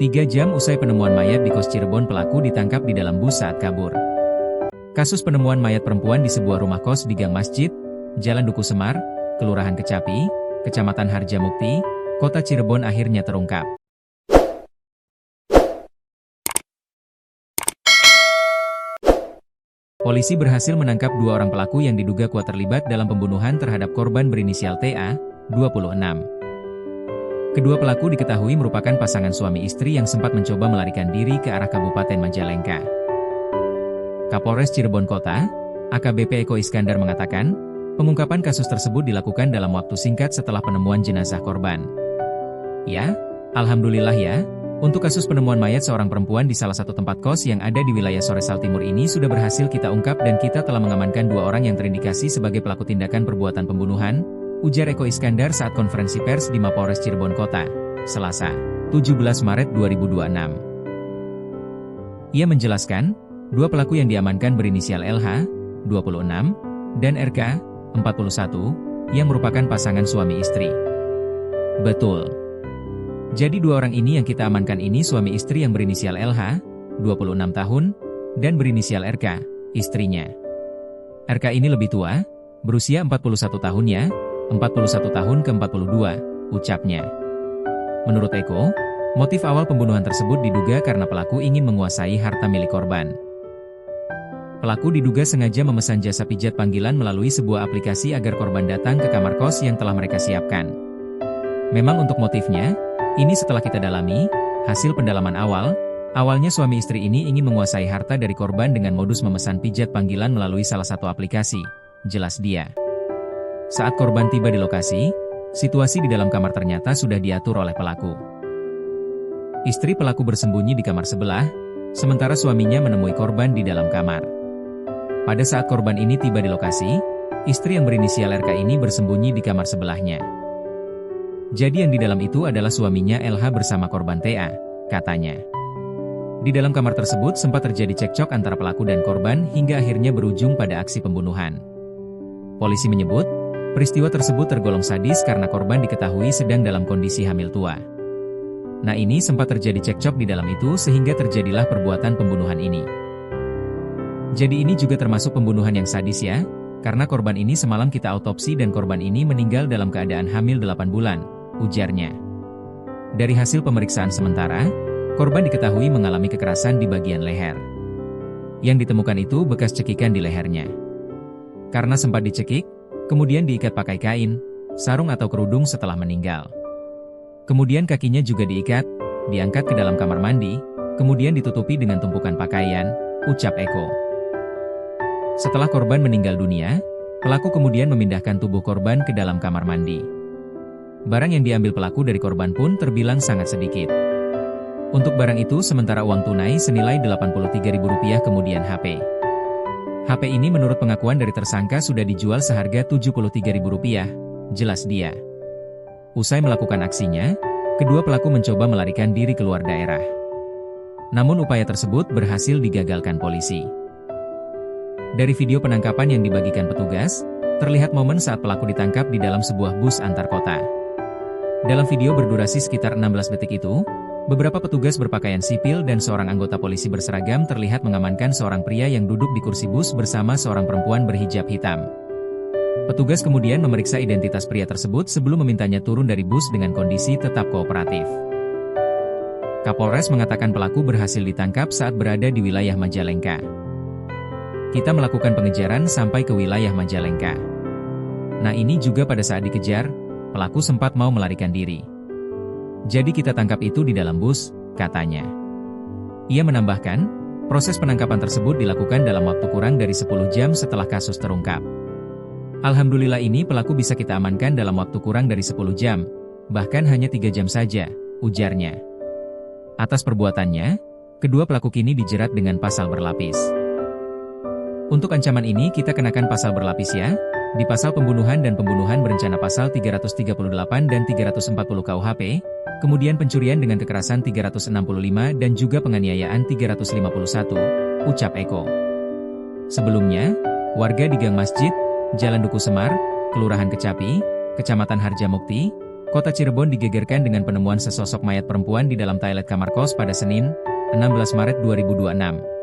3 jam usai penemuan mayat di kos Cirebon, pelaku ditangkap di dalam bus saat kabur. Kasus penemuan mayat perempuan di sebuah rumah kos di Gang Masjid, Jalan Duku Semar, Kelurahan Kecapi, Kecamatan Harjamukti, Kota Cirebon akhirnya terungkap. Polisi berhasil menangkap 2 orang pelaku yang diduga kuat terlibat dalam pembunuhan terhadap korban berinisial TA, 26. Kedua pelaku diketahui merupakan pasangan suami istri yang sempat mencoba melarikan diri ke arah Kabupaten Majalengka. Kapolres Cirebon Kota, AKBP Eko Iskandar mengatakan, pengungkapan kasus tersebut dilakukan dalam waktu singkat setelah penemuan jenazah korban. Ya, alhamdulillah ya, untuk kasus penemuan mayat seorang perempuan di salah satu tempat kos yang ada di wilayah Soresal Timur ini sudah berhasil kita ungkap dan kita telah mengamankan 2 orang yang terindikasi sebagai pelaku tindakan perbuatan pembunuhan, ujar Eko Iskandar saat konferensi pers di Mapolres Cirebon Kota, Selasa, 17 Maret 2026. Ia menjelaskan, 2 pelaku yang diamankan berinisial LH, 26, dan RK, 41, yang merupakan pasangan suami istri. Betul. Jadi 2 orang ini yang kita amankan ini suami istri yang berinisial LH, 26 tahun, dan berinisial RK, istrinya. RK ini lebih tua, berusia 41 tahun ya, 41 tahun ke 42, ucapnya. Menurut Eko, motif awal pembunuhan tersebut diduga karena pelaku ingin menguasai harta milik korban. Pelaku diduga sengaja memesan jasa pijat panggilan melalui sebuah aplikasi agar korban datang ke kamar kos yang telah mereka siapkan. Memang untuk motifnya, ini setelah kita dalami, hasil pendalaman awalnya suami istri ini ingin menguasai harta dari korban dengan modus memesan pijat panggilan melalui salah satu aplikasi, jelas dia. Saat korban tiba di lokasi, situasi di dalam kamar ternyata sudah diatur oleh pelaku. Istri pelaku bersembunyi di kamar sebelah, sementara suaminya menemui korban di dalam kamar. Pada saat korban ini tiba di lokasi, istri yang berinisial RK ini bersembunyi di kamar sebelahnya. Jadi yang di dalam itu adalah suaminya LH bersama korban TA, katanya. Di dalam kamar tersebut sempat terjadi cekcok antara pelaku dan korban hingga akhirnya berujung pada aksi pembunuhan. Polisi menyebut, peristiwa tersebut tergolong sadis karena korban diketahui sedang dalam kondisi hamil tua. Nah ini sempat terjadi cekcok di dalam itu sehingga terjadilah perbuatan pembunuhan ini. Jadi ini juga termasuk pembunuhan yang sadis ya, karena korban ini semalam kita autopsi dan korban ini meninggal dalam keadaan hamil 8 bulan, ujarnya. Dari hasil pemeriksaan sementara, korban diketahui mengalami kekerasan di bagian leher. Yang ditemukan itu bekas cekikan di lehernya. Karena sempat dicekik, kemudian diikat pakai kain, sarung atau kerudung setelah meninggal. Kemudian kakinya juga diikat, diangkat ke dalam kamar mandi, kemudian ditutupi dengan tumpukan pakaian, ucap Eko. Setelah korban meninggal dunia, pelaku kemudian memindahkan tubuh korban ke dalam kamar mandi. Barang yang diambil pelaku dari korban pun terbilang sangat sedikit. Untuk barang itu sementara uang tunai senilai Rp83.000 kemudian HP. HP ini menurut pengakuan dari tersangka sudah dijual seharga Rp73.000, jelas dia. Usai melakukan aksinya, kedua pelaku mencoba melarikan diri keluar daerah. Namun upaya tersebut berhasil digagalkan polisi. Dari video penangkapan yang dibagikan petugas, terlihat momen saat pelaku ditangkap di dalam sebuah bus antar kota. Dalam video berdurasi sekitar 16 detik itu, beberapa petugas berpakaian sipil dan seorang anggota polisi berseragam terlihat mengamankan seorang pria yang duduk di kursi bus bersama seorang perempuan berhijab hitam. Petugas kemudian memeriksa identitas pria tersebut sebelum memintanya turun dari bus dengan kondisi tetap kooperatif. Kapolres mengatakan pelaku berhasil ditangkap saat berada di wilayah Majalengka. Kita melakukan pengejaran sampai ke wilayah Majalengka. Nah ini juga pada saat dikejar, pelaku sempat mau melarikan diri. Jadi kita tangkap itu di dalam bus, katanya. Ia menambahkan, proses penangkapan tersebut dilakukan dalam waktu kurang dari 10 jam setelah kasus terungkap. Alhamdulillah ini pelaku bisa kita amankan dalam waktu kurang dari 10 jam, bahkan hanya 3 jam saja, ujarnya. Atas perbuatannya, kedua pelaku kini dijerat dengan pasal berlapis. Untuk ancaman ini kita kenakan pasal berlapis ya, di pasal pembunuhan dan pembunuhan berencana pasal 338 dan 340 KUHP, kemudian pencurian dengan kekerasan 365 dan juga penganiayaan 351, ucap Eko. Sebelumnya, warga di Gang Masjid, Jalan Duku Semar, Kelurahan Kecapi, Kecamatan Harjamukti, Kota Cirebon digegerkan dengan penemuan sesosok mayat perempuan di dalam toilet kamar kos pada Senin, 16 Maret 2026.